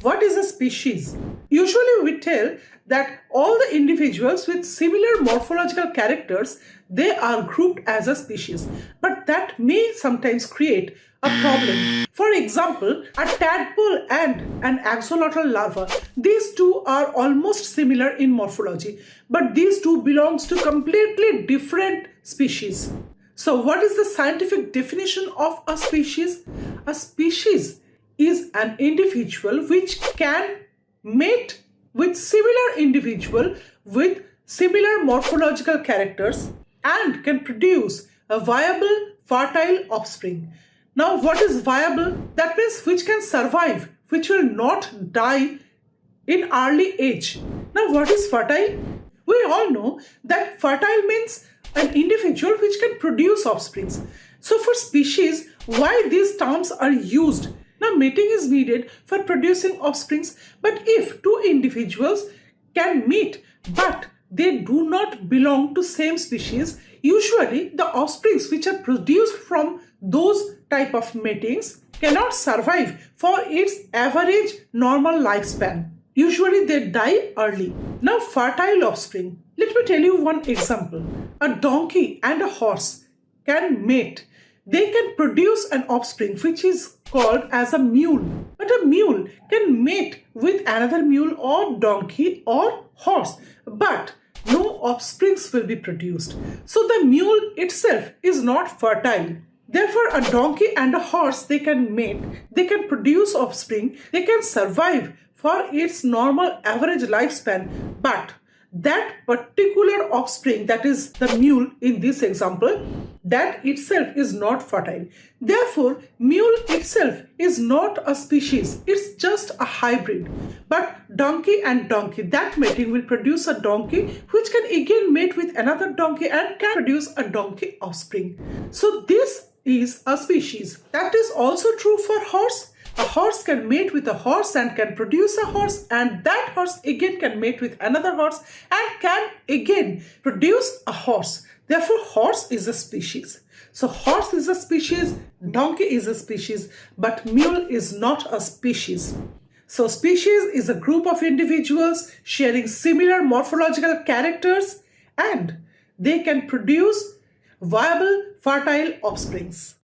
What is a species? Usually we tell that all the individuals with similar morphological characters, they are grouped as a species. But that may sometimes create a problem. For example, a tadpole and an axolotl larva, these two are almost similar in morphology, but these two belongs to completely different species. So what is the scientific definition of a species? A species is an individual which can mate with similar individual with similar morphological characters and can produce a viable, fertile offspring. Now, what is viable? That means which can survive, which will not die in early age. Now, what is fertile? We all know that fertile means an individual which can produce offsprings. So for species, why these terms are used? Now, mating is needed for producing offsprings, but if two individuals can mate but they do not belong to same species, usually the offsprings which are produced from those type of matings cannot survive for its average normal lifespan. Usually they die early. Now, fertile offspring. Let me tell you one example. A donkey and a horse can mate. They can produce an offspring which is called as a mule. But a mule can mate with another mule or donkey or horse. But no offsprings will be produced. So the mule itself is not fertile. Therefore, a donkey and a horse, they can mate, they can produce offspring, they can survive for its normal average lifespan, but that particular offspring, that is the mule in this example, that itself is not fertile. Therefore, mule itself is not a species, it's just a hybrid. But donkey and donkey, that mating will produce a donkey which can again mate with another donkey and can produce a donkey offspring. So this is a species. That is also true for horse. A horse can mate with a horse and can produce a horse, and that horse again can mate with another horse and can again produce a horse. Therefore, horse is a species. So horse is a species, donkey is a species, but mule is not a species. So species is a group of individuals sharing similar morphological characters and they can produce viable, fertile offsprings.